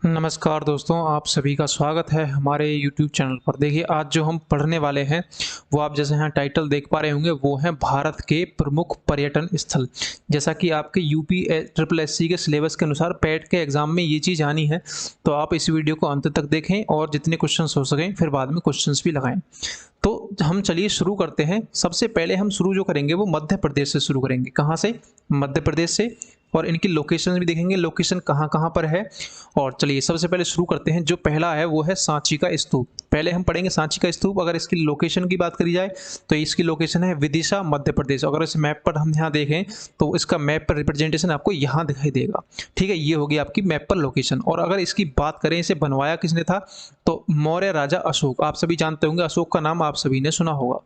नमस्कार दोस्तों, आप सभी का स्वागत है हमारे YouTube चैनल पर। देखिए, आज जो हम पढ़ने वाले हैं वो आप जैसे यहाँ टाइटल देख पा रहे होंगे, वो है भारत के प्रमुख पर्यटन स्थल। जैसा कि आपके यूपी ट्रिपल एससी के सिलेबस के अनुसार पैट के एग्जाम में ये चीज़ आनी है, तो आप इस वीडियो को अंत तक देखें और जितने क्वेश्चंस हो सकें फिर बाद में क्वेश्चंस भी लगाएं। तो हम चलिए शुरू करते हैं। सबसे पहले हम शुरू जो करेंगे वो मध्य प्रदेश से शुरू करेंगे। कहाँ से? मध्य प्रदेश से। और इनकी लोकेशन भी देखेंगे, लोकेशन कहाँ कहाँ पर है। और चलिए सबसे पहले शुरू करते हैं। जो पहला है वो है सांची का स्तूप। पहले हम पढ़ेंगे सांची का स्तूप। अगर इसकी लोकेशन की बात करी जाए तो इसकी लोकेशन है विदिशा, मध्य प्रदेश। अगर इस मैप पर हम यहाँ देखें तो इसका मैप पर रिप्रेजेंटेशन आपको यहाँ दिखाई देगा। ठीक है, ये होगी आपकी मैप पर लोकेशन। और अगर इसकी बात करें, इसे बनवाया किसने था, तो मौर्य राजा अशोक। आप सभी जानते होंगे, अशोक का नाम आप सभी ने सुना होगा।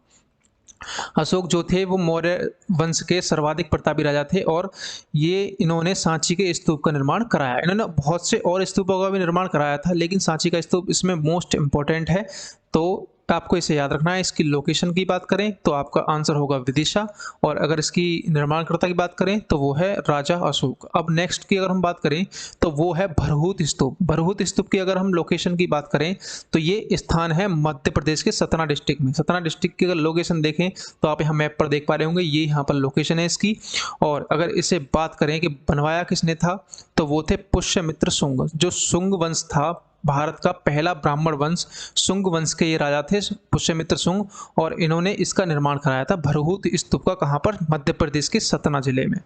अशोक जो थे वो मौर्य वंश के सर्वाधिक प्रतापी राजा थे और ये इन्होंने सांची के स्तूप का निर्माण कराया। इन्होंने बहुत से और स्तूपों का भी निर्माण कराया था, लेकिन सांची का स्तूप इसमें मोस्ट इंपॉर्टेंट है। तो आपको इसे याद रखना है। इसकी लोकेशन की बात करें तो आपका आंसर होगा विदिशा। और अगर इसकी निर्माणकर्ता की बात करें तो वो है राजा अशोक। अब नेक्स्ट की अगर हम बात करें तो वो है भरहुत स्तूप। भरहुत स्तूप की अगर हम लोकेशन की बात करें तो ये स्थान है मध्य प्रदेश के सतना डिस्ट्रिक्ट में। सतना डिस्ट्रिक्ट की अगर लोकेशन देखें तो आप यहाँ मैप पर देख पा रहे होंगे, ये यहाँ पर लोकेशन है इसकी। और अगर इसे बात करें कि बनवाया किसने था, तो वो थे पुष्यमित्र शुंग। जो शुंग वंश था, भारत का पहला ब्राह्मण वंश, शुंग वंश के ये राजा थे पुष्यमित्र शुंग। और इन्होंने इसका निर्माण कराया था भरहुत स्तूप का। कहाँ पर? मध्य प्रदेश के सतना जिले में।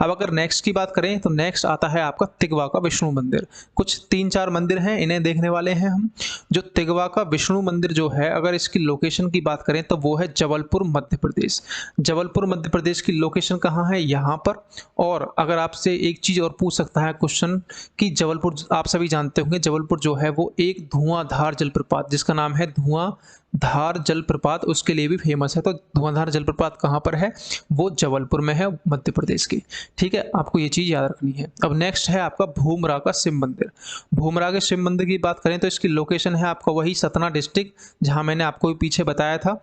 अब अगर नेक्स्ट की बात करें तो नेक्स्ट आता है आपका तिगवा का विष्णु मंदिर। कुछ 3-4 मंदिर हैं, इन्हें देखने वाले हैं हम। जो तिगवा का विष्णु मंदिर जो है, अगर इसकी लोकेशन की बात करें तो वो है जबलपुर, मध्य प्रदेश। जबलपुर मध्य प्रदेश की लोकेशन कहाँ है? यहाँ पर। और अगर आपसे एक चीज और पूछ सकता है क्वेश्चन कि जबलपुर, आप सभी जानते होंगे जबलपुर जो है वो एक धुआंधार जलप्रपात, जिसका नाम है धुआंधार जलप्रपात, उसके लिए भी फेमस है। तो धुआंधार जलप्रपात कहाँ पर है? वो जबलपुर में है, मध्य प्रदेश की। ठीक है, आपको ये चीज याद रखनी है। अब नेक्स्ट है आपका भूमरा का शिव मंदिर। भूमरा के शिव मंदिर की बात करें तो इसकी लोकेशन है आपका वही सतना डिस्ट्रिक्ट, जहां मैंने आपको पीछे बताया था।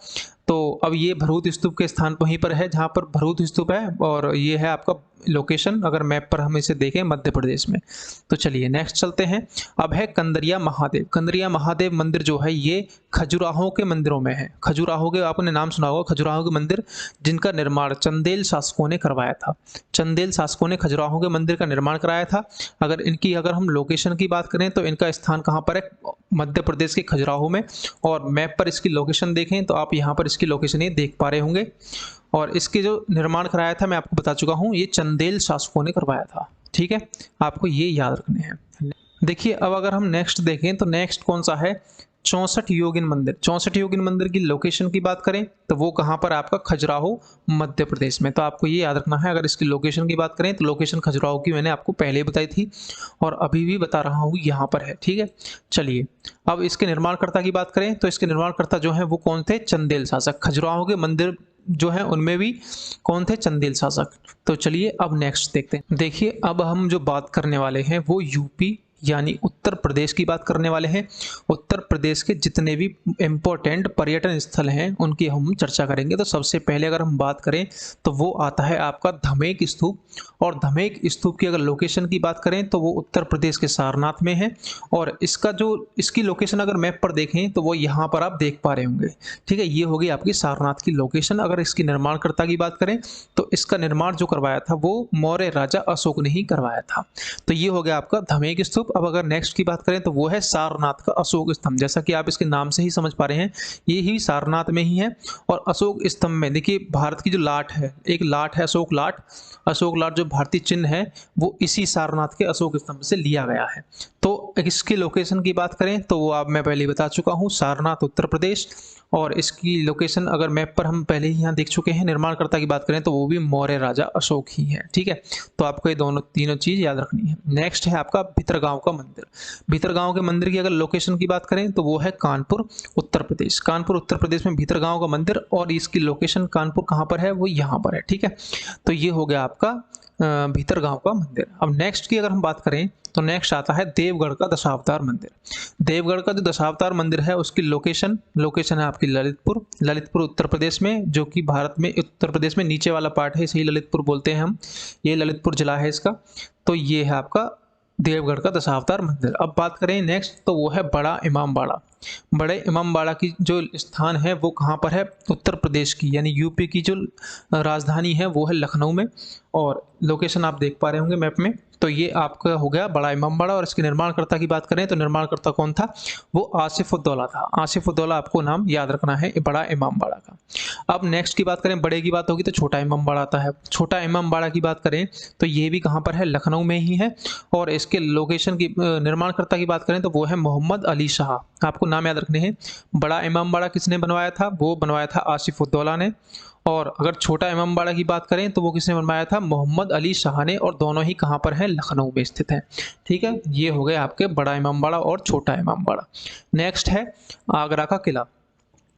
तो अब ये भरहुत स्तूप के स्थान वहीं पर है जहां पर भरहुत स्तूप है, और ये है आपका लोकेशन अगर मैप पर हम इसे देखें मध्य प्रदेश में। तो चलिए नेक्स्ट चलते हैं। अब है कंदरिया महादेव। कंदरिया महादेव मंदिर जो है ये खजुराहो के मंदिरों में है। खजुराहो के, आपने नाम सुना होगा, खजुराहो के मंदिर जिनका निर्माण चंदेल शासकों ने करवाया था। चंदेल शासकों ने खजुराहो के मंदिर का निर्माण कराया था। अगर हम लोकेशन की बात करें तो इनका स्थान कहाँ पर है? मध्य प्रदेश के खजुराहो में। और मैप पर इसकी लोकेशन देखें तो आप यहाँ पर इसकी लोकेशन ये देख पा रहे होंगे। और इसके जो निर्माण कराया था मैं आपको बता चुका हूँ, ये चंदेल शासकों ने करवाया था। ठीक है, आपको ये याद रखने हैं। देखिए, अब अगर हम नेक्स्ट देखें तो नेक्स्ट कौन सा है? 64 योगिन मंदिर। 64 योगिन मंदिर की लोकेशन की बात करें तो वो कहाँ पर? आपका खजुराहो, मध्य प्रदेश में। तो आपको ये याद रखना है। अगर इसकी लोकेशन की बात करें तो लोकेशन खजुराहो की मैंने आपको पहले ही बताई थी और अभी भी बता रहा हूँ, यहाँ पर है। ठीक है, चलिए अब इसके निर्माणकर्ता की बात करें तो इसके निर्माणकर्ता जो है वो कौन थे? चंदेल शासक। खजुराहो के मंदिर जो है उनमें भी कौन थे? चंदेल शासक। तो चलिए अब नेक्स्ट देखते हैं। देखिए, अब हम जो बात करने वाले हैं वो यूपी यानी उत्तर प्रदेश की बात करने वाले हैं। उत्तर प्रदेश के जितने भी इम्पोर्टेंट पर्यटन स्थल हैं उनकी हम चर्चा करेंगे। तो सबसे पहले अगर हम बात करें तो वो आता है आपका धमेक स्तूप। और धमेक स्तूप की अगर लोकेशन की बात करें तो वो उत्तर प्रदेश के सारनाथ में है। और इसकी लोकेशन अगर मैप पर देखें तो वो यहाँ पर आप देख पा रहे होंगे। ठीक है, ये होगी आपकी सारनाथ की लोकेशन। अगर इसकी निर्माणकर्ता की बात करें तो इसका निर्माण जो करवाया था वो मौर्य राजा अशोक ने ही करवाया था। तो ये हो गया आपका धमेक स्तूप। अब अगर नेक्स्ट की बात करें तो वो है सारनाथ का अशोक स्तंभ। जैसा कि आप इसके नाम से ही समझ पा रहे हैं, ये ही सारनाथ में ही है। और अशोक स्तंभ में देखिए, भारत की जो लाट है, एक लाट है अशोक लाट। अशोक लाट जो भारतीय चिन्ह है वो इसी सारनाथ के अशोक स्तंभ से लिया गया है। तो इसकी लोकेशन की बात करें तो वो मैं पहले ही बता चुका हूँ, सारनाथ, उत्तर प्रदेश। और इसकी लोकेशन अगर मैप पर हम पहले ही यहाँ देख चुके हैं। निर्माणकर्ता की बात करें तो वो भी मौर्य राजा अशोक ही है। ठीक है, तो आपको ये तीनों चीज याद रखनी है। नेक्स्ट है आपका भितरगांव का मंदिर। भितरगांव के मंदिर की अगर लोकेशन की बात करें तो वो है कानपुर, उत्तर प्रदेश। कानपुर उत्तर प्रदेश में भितरगांव का मंदिर, और इसकी लोकेशन कानपुर कहाँ पर है? वो यहाँ पर है। ठीक है, तो ये हो गया आपका भितरगांव का मंदिर। अब नेक्स्ट की अगर हम बात करें तो नेक्स्ट आता है देवगढ़ का दशावतार मंदिर। देवगढ़ का जो दशावतार मंदिर है उसकी लोकेशन है आपकी ललितपुर उत्तर प्रदेश में, जो कि भारत में उत्तर प्रदेश में नीचे वाला पार्ट है, इसे ही ललितपुर बोलते हैं हम। ये ललितपुर जिला है इसका। तो ये है आपका देवगढ़ का दशावतार मंदिर। अब बात करें नेक्स्ट, तो वो है बड़ा इमामबाड़ा। बड़े इमामबाड़ा की जो स्थान है वो कहाँ पर है, उत्तर प्रदेश की यानी यूपी की जो राजधानी है वो है लखनऊ में, और लोकेशन आप देख पा रहे होंगे मैप में। तो ये आपका हो गया बड़ा इमामबाड़ा। और इसके निर्माणकर्ता की बात करें तो निर्माणकर्ता कौन था, वो आसिफउद्दौला था। आसिफउद्दौला आपको नाम याद रखना है बड़ा इमामबाड़ा का। अब नेक्स्ट की बात करें, बड़े की बात होगी तो छोटा इमामबाड़ा आता है। छोटा इमामबाड़ा की बात करें तो ये भी कहाँ पर है, लखनऊ में ही है। और इसके लोकेशन की निर्माणकर्ता की बात करें तो वो है मोहम्मद अली शाह। आपको नाम याद रखने हैं। बड़ा इमामबाड़ा किसने बनवाया था, वो बनवाया था आसिफउद्दौला ने। और अगर छोटा इमामबाड़ा की बात करें तो वो किसने बनवाया था, मोहम्मद अली शाह ने। और दोनों ही कहाँ पर हैं, लखनऊ में स्थित हैं। ठीक है, ये हो गए आपके बड़ा इमामबाड़ा और छोटा इमामबाड़ा। नेक्स्ट है आगरा का किला।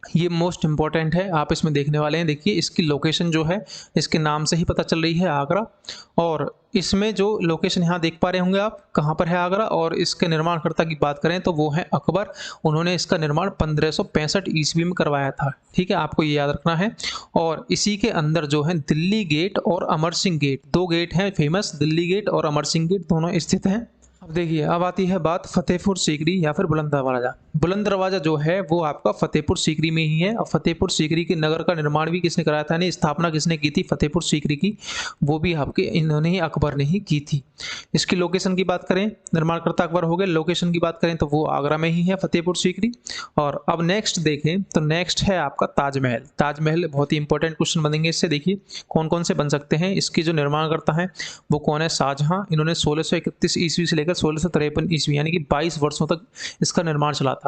ये मोस्ट इंपॉर्टेंट है, आप इसमें देखने वाले हैं। देखिए इसकी लोकेशन जो है इसके नाम से ही पता चल रही है, आगरा। और इसमें जो लोकेशन यहाँ देख पा रहे होंगे आप, कहाँ पर है आगरा। और इसके निर्माणकर्ता की बात करें तो वो है अकबर। उन्होंने इसका निर्माण 1565 ईस्वी में करवाया था। ठीक है, आपको ये याद रखना है। और इसी के अंदर जो है दिल्ली गेट और अमर सिंह गेट, दो गेट हैं फेमस, दिल्ली गेट और अमर सिंह गेट, दोनों स्थित हैं। अब देखिए, अब आती है बात फतेहपुर सीकरी या फिर बुलंद दरवाजा। बुलंद दरवाजा जो है वो आपका फतेहपुर सीकरी में ही है। और फतेहपुर सीकरी के नगर का निर्माण भी किसने कराया था, यानी स्थापना किसने की थी फतेहपुर सीकरी की, वो भी आपके इन्होंने ही, अकबर ने ही की थी। इसकी लोकेशन की बात करें, निर्माणकर्ता अकबर हो गए। लोकेशन की बात करें तो वो आगरा में ही है, फतेहपुर सीकरी। और अब नेक्स्ट देखें तो नेक्स्ट है आपका ताजमहल। ताजमहल बहुत ही इंपॉर्टेंट क्वेश्चन बनेंगे इससे। देखिए कौन कौन से बन सकते हैं। इसकी जो निर्माणकर्ता है वो कौन है, शाहजहां। इन्होंने 1631 ईस्वी से लेकर 1653 ईस्वी यानी कि 22 वर्षों तक इसका निर्माण चला था।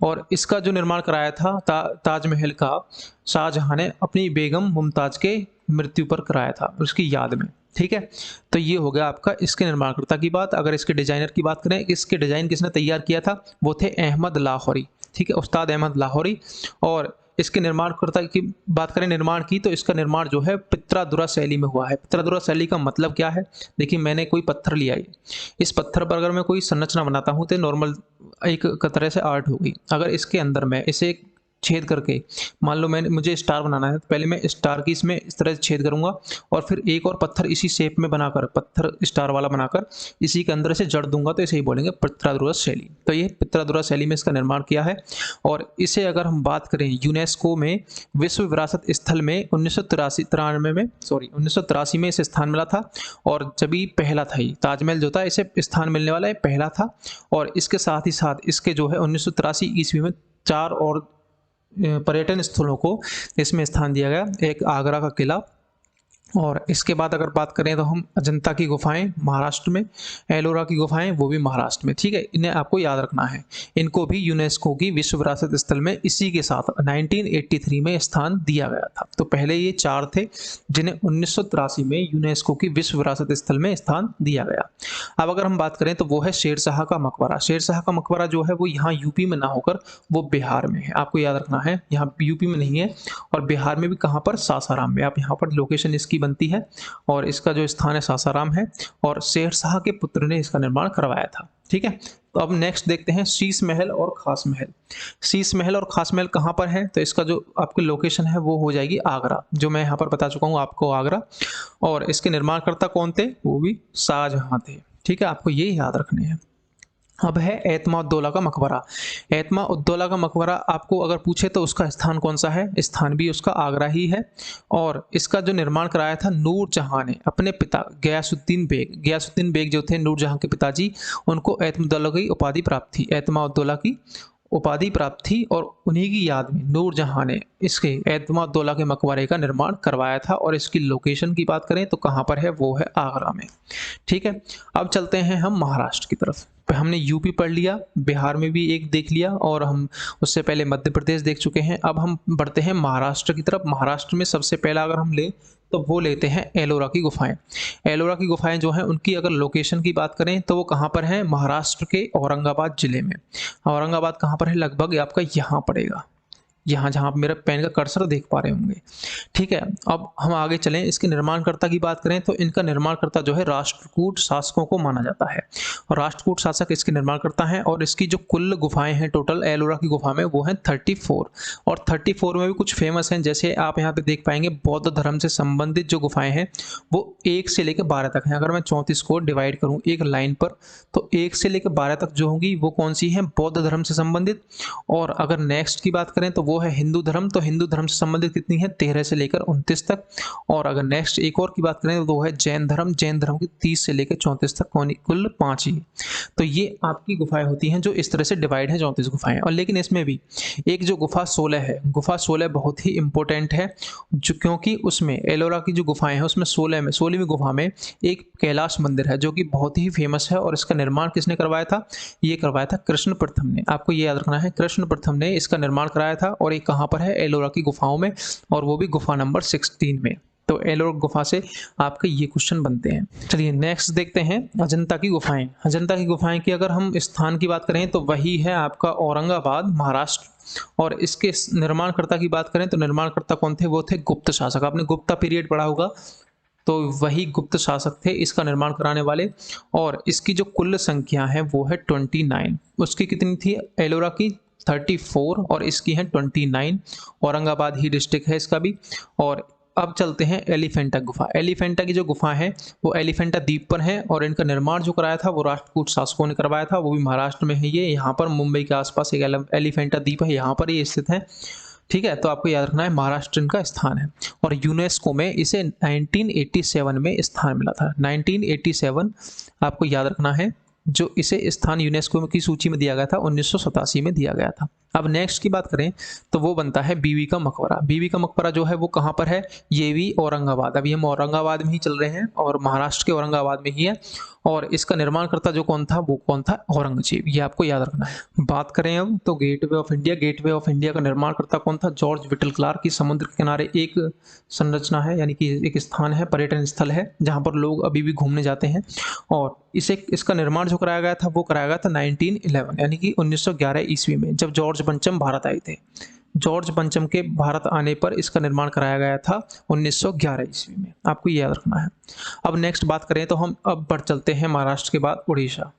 और इसका जो निर्माण कराया था ताजमहल का, शाहजहां ने अपनी बेगम मुमताज के मृत्यु पर कराया था, उसकी याद में। ठीक है, तो ये हो गया आपका इसके निर्माणकर्ता की बात। अगर इसके डिजाइनर की बात करें, इसके डिजाइन किसने तैयार किया था, वो थे अहमद लाहौरी। ठीक है, उस्ताद अहमद लाहौरी। और इसके निर्माणकर्ता की बात करें, निर्माण की, तो इसका निर्माण जो है पित्रादुरा शैली में हुआ है। पित्रादुरा शैली का मतलब क्या है, देखिए मैंने कोई पत्थर लिया है, इस पत्थर पर अगर मैं कोई संरचना बनाता हूँ तो नॉर्मल एक तरह से आर्ट होगी। अगर इसके अंदर मैं इसे छेद करके, मान लो मुझे स्टार बनाना है, तो पहले मैं स्टार की इसमें इस तरह से छेद करूंगा और फिर एक और पत्थर इसी शेप में बनाकर, पत्थर स्टार वाला बनाकर इसी के अंदर से जड़ दूंगा, तो इसे ही बोलेंगे पित्रादुरा शैली। तो ये पित्रादुरा शैली में इसका निर्माण किया है। और इसे अगर हम बात करें यूनेस्को में विश्व विरासत स्थल में 1983 में इसे स्थान मिला था। और जब ही पहला था, ये ताजमहल जो था इसे स्थान मिलने वाला है, पहला था। और इसके साथ ही साथ इसके जो है 1983 ईस्वी में 4 और पर्यटन स्थलों को इसमें स्थान दिया गया। एक आगरा का किला, और इसके बाद अगर बात करें तो हम अजंता की गुफाएं महाराष्ट्र में, एलोरा की गुफाएं वो भी महाराष्ट्र में। ठीक है, इन्हें आपको याद रखना है। इनको भी यूनेस्को की विश्व विरासत स्थल में इसी के साथ 1983 में स्थान दिया गया था। तो पहले ये 4 थे जिन्हें 1983 में यूनेस्को की विश्व विरासत स्थल में स्थान दिया गया। अब अगर हम बात करें तो वो है शेरशाह का मकबरा। शेरशाह का मकबरा जो है वो यहाँ यूपी में ना होकर वो बिहार में है, आपको याद रखना है। यहाँ यूपी में नहीं है, और बिहार में भी कहाँ पर, सासाराम में। आप यहाँ पर लोकेशन इसकी बनती है, और इसका जो स्थान है सासाराम है। और शेरशाह के पुत्र ने इसका निर्माण करवाया था। ठीक है, तो अब नेक्स्ट देखते हैं शीश महल और खास महल। शीश महल और खास महल कहाँ पर है, तो इसका जो आपकी लोकेशन है वो हो जाएगी आगरा, जो मैं यहाँ पर बता चुका हूँ आपको, आगरा। और इसके निर्माणकर्ता कौन थे, वो भी शाहजहां थे। ठीक है, आपको ये याद रखने हैं। अब है एतमाउद्दौला का मकबरा। एतमाउद्दौला का मकबरा आपको अगर पूछे तो उसका स्थान कौन सा है, स्थान भी उसका आगरा ही है। और इसका जो निर्माण कराया था नूरजहां ने अपने पिता गयासुद्दीन बेग। गयासुद्दीन बेग जो थे नूरजहां के पिताजी, उनको एतमाउद्दौला की उपाधि प्राप्त थी, एतमाउद्दौला की उपाधि प्राप्त थी। और उन्हीं की याद में नूरजहां ने इसके एतमाउद्दौला के मकबरे का निर्माण करवाया था। और इसकी लोकेशन की बात करें तो कहाँ पर है, वो है आगरा में। ठीक है, अब चलते हैं हम महाराष्ट्र की तरफ। हमने यूपी पढ़ लिया, बिहार में भी एक देख लिया, और हम उससे पहले मध्य प्रदेश देख चुके हैं। अब हम बढ़ते हैं महाराष्ट्र की तरफ। महाराष्ट्र में सबसे पहला अगर हम लें तो वो लेते हैं एलोरा की गुफाएं। एलोरा की गुफाएं जो हैं उनकी अगर लोकेशन की बात करें तो वो कहाँ पर है, महाराष्ट्र के औरंगाबाद जिले में। औरंगाबाद कहाँ पर है, लगभग आपका यहाँ पड़ेगा। यहाँ जहाँ आप मेरा पेन का कर्सर देख पा रहे होंगे। ठीक है, अब हम आगे चलें, इसके निर्माणकर्ता की बात करें तो इनका निर्माणकर्ता जो है राष्ट्रकूट शासकों को माना जाता है, और राष्ट्रकूट शासक इसके निर्माणकर्ता हैं। और इसकी जो कुल गुफाएं हैं टोटल एलोरा की गुफा में वो हैं 34, और 34 में भी कुछ फेमस हैं, जैसे आप यहाँ पे देख पाएंगे बौद्ध धर्म से संबंधित जो गुफाएं हैं वो 1 से लेकर 12 तक हैं। अगर मैं 34 को डिवाइड करूँ एक लाइन पर तो 1 से लेकर 12 तक जो होंगी वो कौन सी हैं, बौद्ध धर्म से संबंधित। और अगर नेक्स्ट की बात करें तो वो है हिंदू धर्म, तो हिंदू धर्म से संबंधित कितनी है, 13 से लेकर 29 तक। और अगर नेक्स्ट एक और की बात करें तो वो है जैन धर्म, जैन धर्म की 30 से लेकर 34 तक, कुल 5 ही। तो ये आपकी गुफाएं होती हैं जो इस तरह से डिवाइड है 34 गुफाएं। और लेकिन इसमें भी एक जो गुफा 16 है, गुफा 16 बहुत ही इंपॉर्टेंट है, जो क्योंकि उसमें एलोरा की जो गुफाएं हैं उसमें 16वीं गुफा में एक कैलाश मंदिर है जो कि बहुत ही फेमस है। और इसका निर्माण किसने करवाया था, ये करवाया था कृष्ण प्रथम ने। आपको ये याद रखना है, कृष्ण प्रथम ने इसका निर्माण कराया था। और ये कहाँ पर है, एलोरा की गुफाओं में, और वो भी गुफा नंबर 16 में। तो एलोरा गुफा से आपके ये क्वेश्चन बनते हैं। चलिए नेक्स्ट देखते हैं अजंता की गुफाएं। अजंता की गुफाएं की अगर हम स्थान की बात करें तो वही है आपका औरंगाबाद, महाराष्ट्र। और इसके निर्माणकर्ता की बात करें तो निर्माणकर्ता कौन थे, वो थे गुप्त शासक। आपने गुप्ता पीरियड पढ़ा होगा, तो वही गुप्त शासक थे इसका निर्माण कराने वाले। और इसकी जो कुल संख्या है वो है 29। उसकी कितनी थी, एलोरा की 34 और इसकी है 29। औरंगाबाद ही डिस्ट्रिक्ट है इसका भी। और अब चलते हैं एलिफेंटा गुफा। एलिफेंटा की जो गुफा है वो एलिफेंटा द्वीप पर है, और इनका निर्माण जो कराया था वो राष्ट्रकूट शासकों ने करवाया था, वो भी महाराष्ट्र में है। ये यहाँ पर मुंबई के आसपास एक एलिफेंटा द्वीप है, यहाँ पर ये स्थित है। ठीक है, तो आपको याद रखना है महाराष्ट्र इनका स्थान है। और यूनेस्को में इसे 1987 में स्थान मिला था। 1987 आपको याद रखना है, जो इसे स्थान यूनेस्को की सूची में दिया गया था 1987 में दिया गया था। अब नेक्स्ट की बात करें तो वो बनता है बीवी का मकबरा। बीवी का मकबरा जो है वो कहाँ पर है, ये भी औरंगाबाद। अभी हम औरंगाबाद में ही चल रहे हैं और महाराष्ट्र के औरंगाबाद में ही है। और इसका निर्माणकर्ता जो कौन था, वो कौन था, औरंगजेब। ये आपको याद रखना है। बात करें अब तो gateway of India. Gateway of India का निर्माणकर्ता कौन था, जॉर्ज विटल क्लार्क की समुद्र के किनारे एक संरचना है, यानी कि एक स्थान है, पर्यटन स्थल है जहाँ पर लोग अभी भी घूमने जाते हैं। और इसका निर्माण जो कराया गया था वो कराया गया था 1911 यानी कि 1911 ईस्वी में, जब जॉर्ज पंचम भारत आए थे। जॉर्ज पंचम के भारत आने पर इसका निर्माण कराया गया था 1911 ईस्वी में। आपको ये याद रखना है। अब नेक्स्ट बात करें तो हम अब बढ़ चलते हैं महाराष्ट्र के बाद उड़ीसा।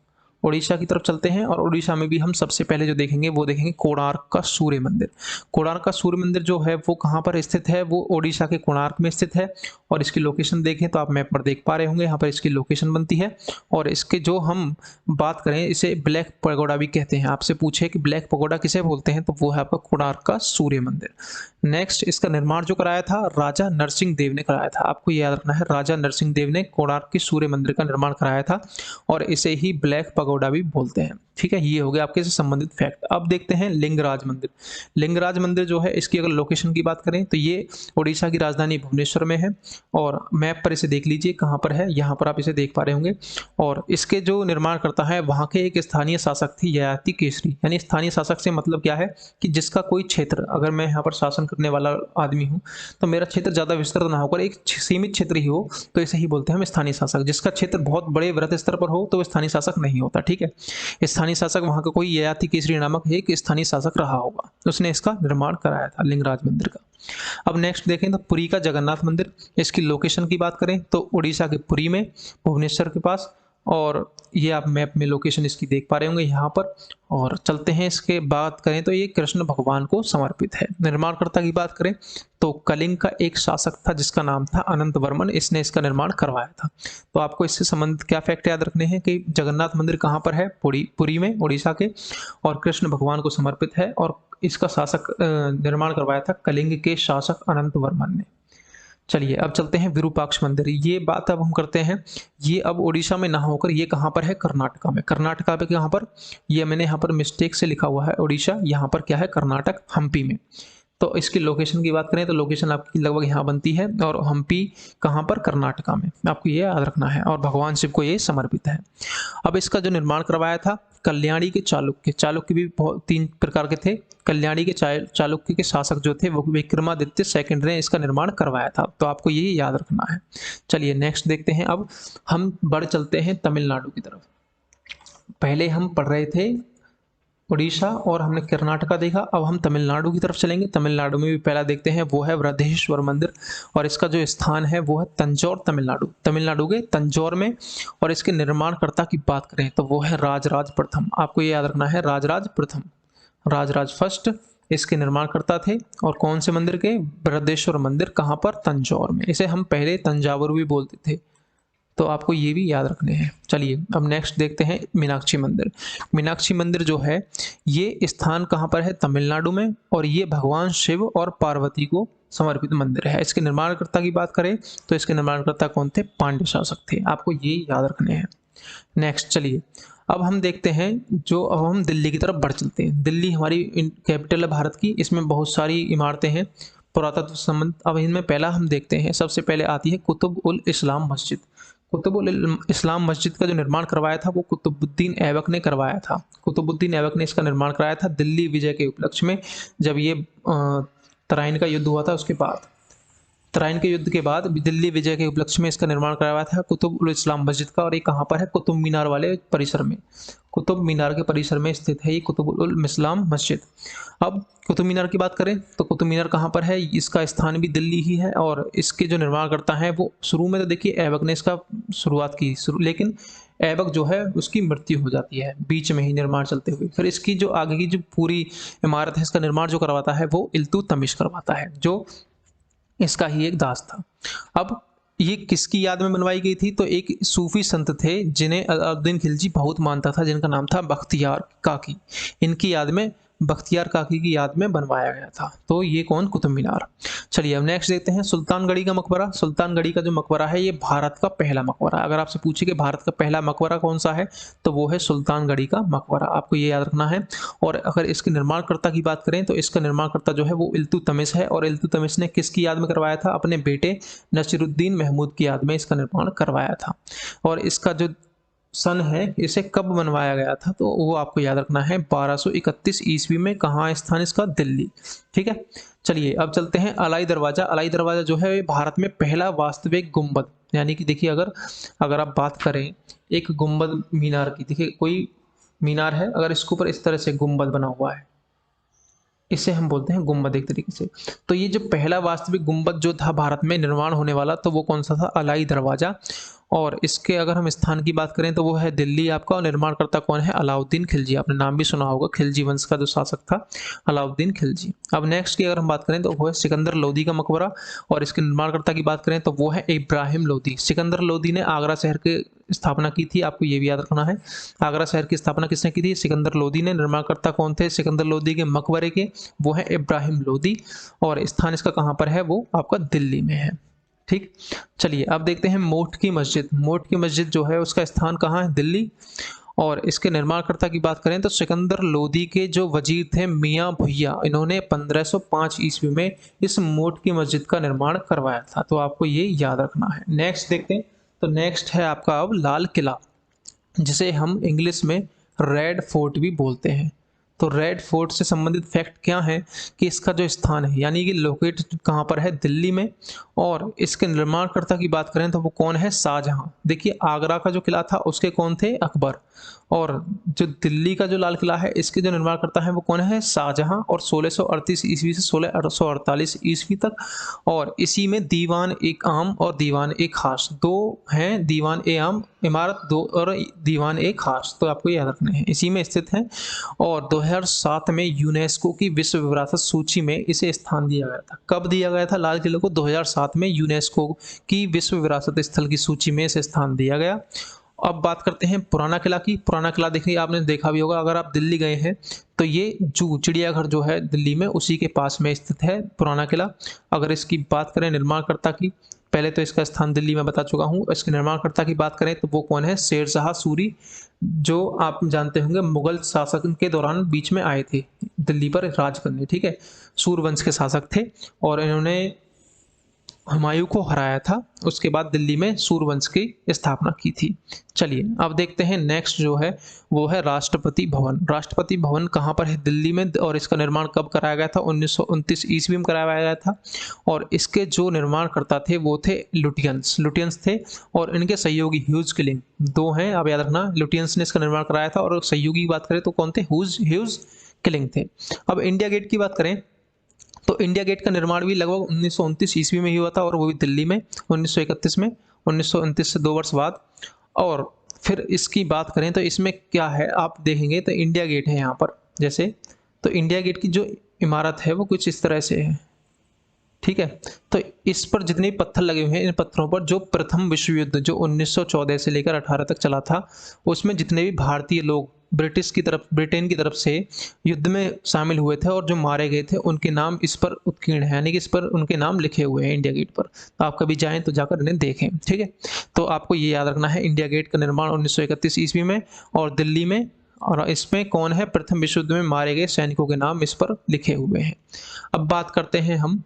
उड़ीसा की तरफ चलते हैं, और उड़ीसा में भी हम सबसे पहले जो देखेंगे वो देखेंगे कोणार्क का सूर्य मंदिर। कोणार्क का सूर्य मंदिर जो है वो कहाँ पर स्थित है, वो उड़ीसा के कोणार्क में स्थित है। और इसकी लोकेशन देखें तो आप मैप पर देख पा रहे होंगे, यहाँ पर इसकी लोकेशन बनती है। और इसके जो हम बात करें, इसे ब्लैक पगोडा भी कहते हैं। आपसे पूछे कि ब्लैक पगोडा किसे बोलते हैं, तो वो है आपका कोणार्क का सूर्य मंदिर। नेक्स्ट, इसका निर्माण जो कराया था राजा नरसिंह देव ने कराया था। आपको याद रखना है, राजा नरसिंह देव ने कोणार्क के सूर्य मंदिर का निर्माण कराया था, और इसे ही ब्लैक पगोडा भी बोलते हैं। ठीक है, ये हो गया आपके से संबंधित फैक्ट। अब देखते हैं लिंगराज मंदिर। लिंगराज मंदिर जो है, इसकी अगर लोकेशन की बात करें तो ये उड़ीसा की राजधानी भुवनेश्वर में है। और मैप पर इसे देख लीजिए कहाँ पर है, यहाँ पर आप इसे देख पा रहे होंगे। और इसके जो निर्माण करता है वहाँ के एक स्थानीय शासक थे ययाति केसरी। यानी स्थानीय शासक से मतलब क्या है कि जिसका कोई क्षेत्र, अगर मैं यहाँ पर शासन करने वाला आदमी हूँ तो मेरा क्षेत्र ज़्यादा विस्तृत ना होकर एक सीमित क्षेत्र ही हो, तो इसे ही बोलते हैं हम स्थानीय शासक। जिसका क्षेत्र बहुत बड़े वृहत स्तर पर हो तो वो स्थानीय शासक नहीं होता। ठीक है, स्थानीय शासक वहाँ का कोई ययाति केसरी नामक एक स्थानीय शासक रहा होगा, उसने इसका निर्माण कराया था लिंगराज मंदिर का। अब नेक्स्ट देखें तो पुरी का जगन्नाथ मंदिर। इसकी लोकेशन की बात करें तो उड़ीसा के पुरी में, भुवनेश्वर के पास। और ये आप मैप में लोकेशन इसकी देख पा रहे होंगे यहाँ पर। और चलते हैं, इसके बात करें तो ये कृष्ण भगवान को समर्पित है। निर्माणकर्ता की बात करें तो कलिंग का एक शासक था जिसका नाम था अनंत वर्मन, इसने इसका निर्माण करवाया था। तो आपको इससे संबंधित क्या फैक्ट याद रखने हैं कि जगन्नाथ मंदिर कहाँ पर है, पुरी में, उड़ीसा के, और कृष्ण भगवान को समर्पित है। और इसका शासक निर्माण करवाया था कलिंग के शासक अनंत वर्मन ने। चलिए अब चलते हैं विरूपाक्ष मंदिर। ये बात अब हम करते हैं, ये अब उड़ीसा में ना होकर ये कहाँ पर है, कर्नाटका में। कर्नाटका पे कहाँ पर, ये मैंने यहाँ पर मिस्टेक से लिखा हुआ है उड़ीसा, यहाँ पर क्या है, कर्नाटक, हम्पी में। तो इसकी लोकेशन की बात करें तो लोकेशन आपकी लगभग यहाँ बनती है, और हम्पी कहाँ पर, कर्नाटका में। आपको ये याद रखना है, और भगवान शिव को ये समर्पित है। अब इसका जो निर्माण करवाया था कल्याणी के चालुक्य। चालुक्य भी बहुत 3 प्रकार के थे। कल्याणी के चालुक्य के शासक जो थे वो विक्रमादित्य सेकंड ने इसका निर्माण करवाया था। तो आपको ये याद रखना है। चलिए नेक्स्ट देखते हैं। अब हम बढ़ चलते हैं तमिलनाडु की तरफ। पहले हम पढ़ रहे थे उड़ीसा और हमने कर्नाटका देखा। अब हम तमिलनाडु की तरफ चलेंगे। तमिलनाडु में भी पहला देखते हैं, वो है बृहदेश्वर मंदिर और इसका जो स्थान है वो है तंजौर, तमिलनाडु, तमिलनाडु के तंजौर में। और इसके निर्माणकर्ता की बात करें तो वो है राजराज प्रथम। आपको ये याद रखना है, राजराज प्रथम, राजराज फर्स्ट इसके निर्माणकर्ता थे। और कौन से मंदिर के? बृहदेश्वर मंदिर। कहाँ पर? तंजौर में। इसे हम पहले तंजावुर भी बोलते थे, तो आपको ये भी याद रखने हैं। चलिए अब नेक्स्ट देखते हैं मीनाक्षी मंदिर। मीनाक्षी मंदिर जो है ये स्थान कहाँ पर है? तमिलनाडु में। और ये भगवान शिव और पार्वती को समर्पित मंदिर है। इसके निर्माणकर्ता की बात करें तो इसके निर्माणकर्ता कौन थे? पांड्य शासक थे। आपको ये याद रखने हैं। नेक्स्ट चलिए अब हम देखते हैं, जो अब हम दिल्ली की तरफ बढ़ चलते हैं। दिल्ली हमारी कैपिटल है भारत की। इसमें बहुत सारी इमारतें हैं पुरातत्व संबंध। अब इनमें पहला हम देखते हैं, सबसे पहले आती है कुतुब उल इस्लाम मस्जिद। कुतुब उल इस्लाम मस्जिद का जो निर्माण करवाया था वो कुतुबुद्दीन ऐबक ने करवाया था। कुतुबुद्दीन ऐबक ने इसका निर्माण कराया था दिल्ली विजय के उपलक्ष्य में, जब ये तराइन का युद्ध हुआ था उसके बाद। तराइन के युद्ध के बाद दिल्ली विजय के उपलक्ष्य में इसका निर्माण कराया था कुतुब उल इस्लाम मस्जिद का। और ये कहाँ पर है? कुतुब मीनार वाले परिसर में। कुतुब मीनार के परिसर में स्थित है ये कुतुब उल इस्लाम मस्जिद। अब कुतुब मीनार की बात करें तो कुतुब मीनार कहाँ पर है? इसका स्थान भी दिल्ली ही है। और इसके जो निर्माणकर्ता हैं वो शुरू में तो देखिए ऐबक ने इसका शुरुआत की, लेकिन ऐबक जो है उसकी मृत्यु हो जाती है बीच में ही निर्माण चलते हुए। फिर इसकी जो आगे की जो पूरी इमारत है, इसका निर्माण जो करवाता है वो इल्तुतमिश करवाता है, जो इसका ही एक दास था। अब ये किसकी याद में बनवाई गई थी? तो एक सूफी संत थे जिन्हें अलाउद्दीन खिलजी बहुत मानता था, जिनका नाम था बख्तियार काकी। इनकी याद में, बख्तियार काकी की याद में बनवाया गया था। तो ये कौन? कुतुब मीनार। चलिए अब नेक्स्ट देखते हैं सुल्तानगढ़ी का मकबरा। सुल्तानगढ़ी का जो मकबरा है ये भारत का पहला मकबरा। अगर आपसे पूछे कि भारत का पहला मकबरा कौन सा है तो वो है सुल्तानगढ़ी का मकबरा। आपको ये याद रखना है। और अगर इसके निर्माणकर्ता की बात करें तो इसका निर्माणकर्ता जो है वो इल्तुतमिश है। और इल्तुतमिश ने किसकी याद में करवाया था? अपने बेटे नसीरुद्दीन महमूद की याद में इसका निर्माण करवाया था। और इसका जो सन है, इसे कब बनवाया गया था तो वो आपको याद रखना है 1231 ईस्वी में। कहाँ स्थान इसका? दिल्ली। ठीक है। चलिए अब चलते हैं अलाई दरवाजा। अलाई दरवाजा जो है भारत में पहला वास्तविक गुंबद, यानी कि देखिए अगर आप बात करें एक गुंबद मीनार की, देखिए कोई मीनार है, अगर इसके ऊपर इस तरह से गुंबद बना हुआ है, इसे हम बोलते हैं गुंबद एक तरीके से। तो ये जो पहला वास्तविक गुंबद जो था भारत में निर्माण होने वाला, तो वो कौन सा था? अलाई दरवाजा। और इसके अगर हम स्थान की बात करें तो वो है दिल्ली आपका। और निर्माणकर्ता कौन है? अलाउद्दीन खिलजी। आपने नाम भी सुना होगा, खिलजी वंश का जो शासक था अलाउद्दीन खिलजी। अब नेक्स्ट की अगर हम बात करें तो वो है सिकंदर लोदी का मकबरा। और इसके निर्माणकर्ता की बात करें तो वो है इब्राहिम लोदी। सिकंदर लोदी ने आगरा शहर की स्थापना की थी, आपको ये भी याद रखना है। आगरा शहर की स्थापना किसने की थी? सिकंदर लोदी ने। निर्माणकर्ता कौन थे सिकंदर लोदी के मकबरे के? वो है इब्राहिम लोदी। और स्थान इसका कहाँ पर है? वो आपका दिल्ली में है। ठीक। चलिए अब देखते हैं मोट की मस्जिद। मोट की मस्जिद जो है उसका स्थान कहाँ है? दिल्ली। और इसके निर्माणकर्ता की बात करें तो सिकंदर लोदी के जो वजीर थे मियाँ भुइया, इन्होंने 1505 ईस्वी में इस मोट की मस्जिद का निर्माण करवाया था। तो आपको ये याद रखना है। नेक्स्ट देखते हैं, तो नेक्स्ट है आपका अब लाल किला, जिसे हम इंग्लिश में रेड फोर्ट भी बोलते हैं। तो रेड फोर्ट से संबंधित फैक्ट क्या है कि इसका जो स्थान है, यानी कि लोकेट कहाँ पर है? दिल्ली में। और इसके निर्माणकर्ता की बात करें तो वो कौन है? शाहजहां। देखिए आगरा का जो किला था उसके कौन थे? अकबर। और जो दिल्ली का जो लाल किला है इसके जो निर्माणकर्ता है वो कौन है? शाहजहां। और 1638 ईस्वी से 1648 ईस्वी तक। और इसी में दीवान एक आम और दीवान एक खास दो हैं। दीवान ए आम इमारत दो और दीवान एक खास, तो आपको याद रखने हैं, इसी में स्थित है। और 2007 में यूनेस्को की विश्व विरासत सूची में इसे स्थान दिया गया था। कब दिया गया था लाल किले को? 2007 में यूनेस्को की विश्व विरासत स्थल की सूची में इसे स्थान दिया गया। अब बात करते हैं पुराना किला की। पुराना किला देखिए आपने देखा भी होगा, अगर आप दिल्ली गए हैं तो ये जू चिड़ियाघर जो है दिल्ली में उसी के पास में स्थित है पुराना किला। अगर इसकी बात करें निर्माणकर्ता की, पहले तो इसका स्थान दिल्ली में बता चुका हूँ। इसके निर्माणकर्ता की बात करें तो वो कौन है? शेरशाह सूरी, जो आप जानते होंगे मुगल शासन के दौरान बीच में आए थे दिल्ली पर राज करने। ठीक है, सूरवंश के शासक थे। और इन्होंने हुमायूं को हराया था। उसके बाद दिल्ली में सूर्यवंश की स्थापना की थी। चलिए अब देखते हैं नेक्स्ट जो है वो है राष्ट्रपति भवन। राष्ट्रपति भवन कहाँ पर है? दिल्ली में। और इसका निर्माण कब कराया गया था? 1929 ईस्वी में कराया गया था। और इसके जो निर्माणकर्ता थे वो थे लुटियंस थे। और इनके सहयोगी ह्यूज किलिंग दो हैं, आप याद रखना। लुटियंस ने इसका निर्माण कराया था और सहयोगी की बात करें तो कौन थे? ह्यूज किलिंग थे। अब इंडिया गेट की बात करें तो इंडिया गेट का निर्माण भी लगभग 1929 ईस्वी में ही हुआ था और वो भी दिल्ली में 1931 में, 1929 से 2 वर्ष बाद। और फिर इसकी बात करें तो इसमें क्या है आप देखेंगे तो इंडिया गेट है यहाँ पर जैसे, तो इंडिया गेट की जो इमारत है वो कुछ इस तरह से है, ठीक है। तो इस पर जितने पत्थर लगे हुए हैं, इन पत्थरों पर जो प्रथम विश्व युद्ध जो 1914 से लेकर 18 तक चला था, उसमें जितने भी भारतीय लोग ब्रिटेन की तरफ से युद्ध में शामिल हुए थे और जो मारे गए थे उनके नाम इस पर उत्कीर्ण है, यानी कि इस पर उनके नाम लिखे हुए हैं इंडिया गेट पर। तो आप कभी जाएं तो जाकर इन्हें देखें, ठीक है। तो आपको ये याद रखना है, इंडिया गेट का निर्माण 1931 ईस्वी में और दिल्ली में। और इसमें कौन है? प्रथम विश्व युद्ध में मारे गए सैनिकों के नाम इस पर लिखे हुए हैं। अब बात करते हैं हम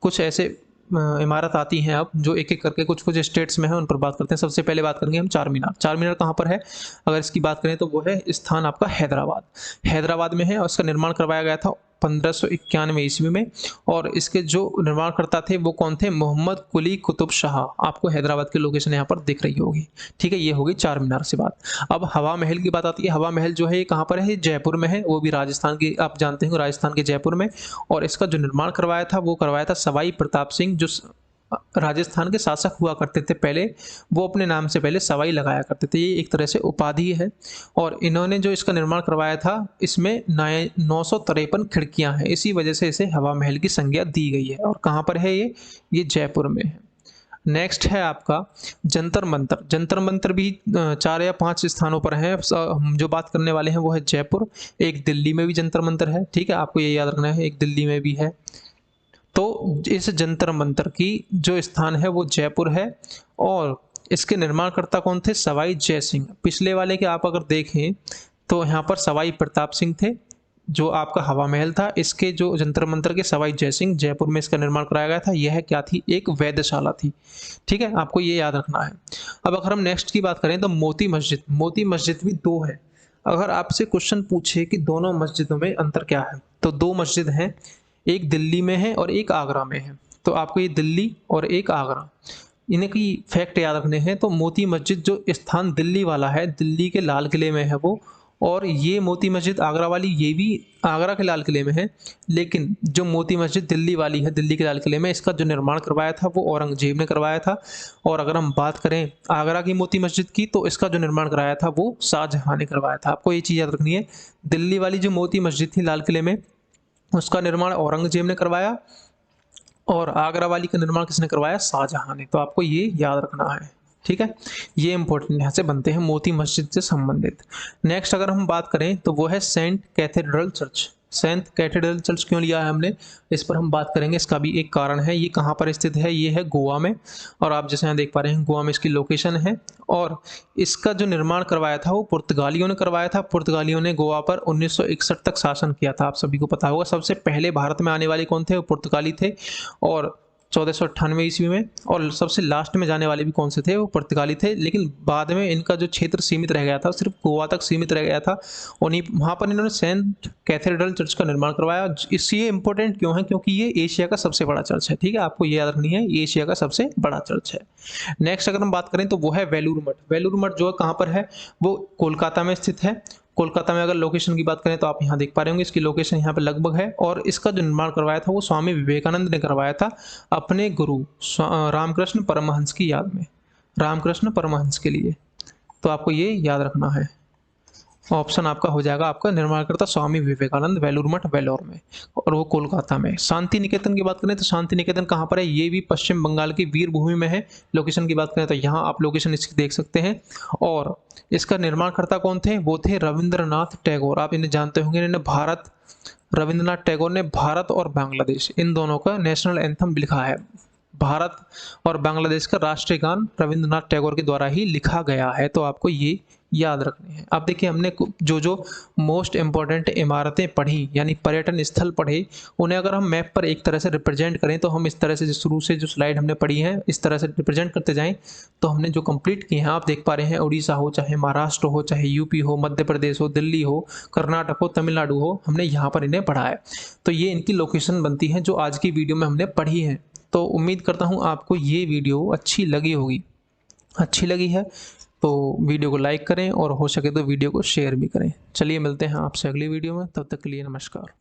कुछ ऐसे इमारत आती हैं अब जो एक एक करके कुछ कुछ स्टेट्स में है, उन पर बात करते हैं। सबसे पहले बात करेंगे हम चार मीनार। चार मीनार कहाँ पर है? अगर इसकी बात करें तो वो है स्थान आपका हैदराबाद में है और इसका निर्माण करवाया गया था 1591 ईस्वी में। और इसके जो निर्माणकर्ता थे वो कौन थे? मोहम्मद कुली कुतुब शाह। आपको हैदराबाद की लोकेशन यहाँ पर दिख रही होगी, ठीक है। ये होगी चार मीनार से बात। अब हवा महल की बात आती है। हवा महल जो है ये कहाँ पर है? जयपुर में है, वो भी राजस्थान की, आप जानते हैं राजस्थान के जयपुर में। और इसका जो निर्माण करवाया था वो करवाया था सवाई प्रताप सिंह, जो राजस्थान के शासक हुआ करते थे पहले। वो अपने नाम से पहले सवाई लगाया करते थे, ये एक तरह से उपाधि है। और इन्होंने जो इसका निर्माण करवाया था इसमें 953 खिड़कियां हैं, इसी वजह से इसे हवा महल की संज्ञा दी गई है। और कहाँ पर है ये जयपुर में है। नेक्स्ट है आपका जंतर मंतर। जंतर मंतर भी 4 या 5 स्थानों पर है। हम जो बात करने वाले हैं वो है जयपुर। एक दिल्ली में भी जंतर मंतर है, ठीक है, आपको ये याद रखना है, एक दिल्ली में भी है। तो इस जंतर मंतर की जो स्थान है वो जयपुर है। और इसके निर्माणकर्ता कौन थे? सवाई जय सिंह। पिछले वाले के आप अगर देखें तो यहाँ पर सवाई प्रताप सिंह थे, जो आपका हवा महल था। इसके जो जंतर मंतर के सवाई जय सिंह, जयपुर में इसका निर्माण कराया गया था। यह क्या थी? एक वेधशाला थी, ठीक है, आपको ये याद रखना है। अब अगर हम नेक्स्ट की बात करें तो मोती मस्जिद। मोती मस्जिद भी दो है। अगर आपसे क्वेश्चन पूछे कि दोनों मस्जिदों में अंतर क्या है, तो दो मस्जिद हैं, एक दिल्ली में है और एक आगरा में है। तो आपको ये दिल्ली और एक आगरा, इनकी फैक्ट याद रखने हैं। तो मोती मस्जिद जो स्थान दिल्ली वाला है, दिल्ली के लाल किले में है वो। और ये मोती मस्जिद आगरा वाली, ये भी आगरा के लाल किले में है। लेकिन जो मोती मस्जिद दिल्ली वाली है, दिल्ली के लाल किले में, इसका जो निर्माण करवाया था वो औरंगजेब ने करवाया था। और अगर हम बात करें आगरा की मोती मस्जिद की, तो इसका जो निर्माण कराया था वो शाहजहां ने करवाया था। आपको ये चीज़ याद रखनी है, दिल्ली वाली जो मोती मस्जिद थी लाल किले में, उसका निर्माण औरंगजेब ने करवाया। और आगरा वाली का निर्माण किसने करवाया? शाहजहां ने। तो आपको ये याद रखना है, ठीक है। ये इंपॉर्टेंट यहाँ से बनते हैं मोती मस्जिद से संबंधित। नेक्स्ट अगर हम बात करें तो वो है Saint Cathedral Church. Saint Cathedral Church क्यों लिया है हमने, इस पर हम बात करेंगे। इसका भी एक कारण है। ये कहाँ पर स्थित है? ये है गोवा में। और आप जैसे यहाँ देख पा रहे हैं गोवा में इसकी लोकेशन है। और इसका जो निर्माण करवाया था वो पुर्तगालियों ने करवाया था। पुर्तगालियों ने गोवा पर 1961 तक शासन किया था, आप सभी को पता होगा। सबसे पहले भारत में आने वाले कौन थे? वो पुर्तगाली थे, और 1498 ईस्वी में। और सबसे लास्ट में जाने वाले भी कौन से थे? वो पुर्तगाली थे। लेकिन बाद में इनका जो क्षेत्र सीमित रह गया था, सिर्फ गोवा तक सीमित रह गया था। उन्हीं वहाँ पर इन्होंने सेंट कैथेड्रल चर्च का निर्माण करवाया। इसलिए इंपॉर्टेंट क्यों है? क्योंकि ये एशिया का सबसे बड़ा चर्च है, ठीक है, आपको ये याद रखनी है, ये एशिया का सबसे बड़ा चर्च है। नेक्स्ट अगर हम बात करें तो वो है वेलूर मठ। वेलूर मठ जो है कहाँ पर है? वो कोलकाता में स्थित है। कोलकाता में अगर लोकेशन की बात करें तो आप यहाँ देख पा रहे होंगे, इसकी लोकेशन यहाँ पे लगभग है। और इसका जो निर्माण करवाया था वो स्वामी विवेकानंद ने करवाया था, अपने गुरु रामकृष्ण परमहंस की याद में, रामकृष्ण परमहंस के लिए। तो आपको ये याद रखना है। ऑप्शन आपका हो जाएगा, आपका निर्माणकर्ता स्वामी विवेकानंद, वेलूर मठ वेलोर में, और वो कोलकाता में। शांति निकेतन की बात करें तो शांति निकेतन कहाँ पर है? ये भी पश्चिम बंगाल की वीरभूमि में है। लोकेशन की बात करें तो यहाँ आप लोकेशन इसकी देख सकते हैं। और इसका निर्माणकर्ता कौन थे? वो थे रविंद्रनाथ टैगोर। आप इन्हें जानते होंगे, इन्होंने रविंद्रनाथ टैगोर ने भारत और बांग्लादेश इन दोनों का नेशनल एंथम लिखा है। भारत और बांग्लादेश का राष्ट्रीय गान रविंद्रनाथ टैगोर के द्वारा ही लिखा गया है। तो आपको ये याद रखने हैं। अब देखिए हमने जो जो मोस्ट इम्पॉर्टेंट इमारतें पढ़ी यानी पर्यटन स्थल पढ़े, उन्हें अगर हम मैप पर एक तरह से रिप्रेजेंट करें तो हम इस तरह से शुरू से जो स्लाइड हमने पढ़ी है इस तरह से रिप्रेजेंट करते जाएं तो हमने जो कंप्लीट किए हैं आप देख पा रहे हैं, उड़ीसा हो, चाहे महाराष्ट्र हो, चाहे यूपी हो, मध्य प्रदेश हो, दिल्ली हो, कर्नाटक हो, तमिलनाडु हो, हमने यहाँ पर इन्हें पढ़ा है। तो ये इनकी लोकेशन बनती है जो आज की वीडियो में हमने पढ़ी है। तो उम्मीद करता हूँ आपको ये वीडियो अच्छी लगी होगी। अच्छी लगी है तो वीडियो को लाइक करें और हो सके तो वीडियो को शेयर भी करें। चलिए मिलते हैं आपसे अगली वीडियो में, तब तक के लिए नमस्कार।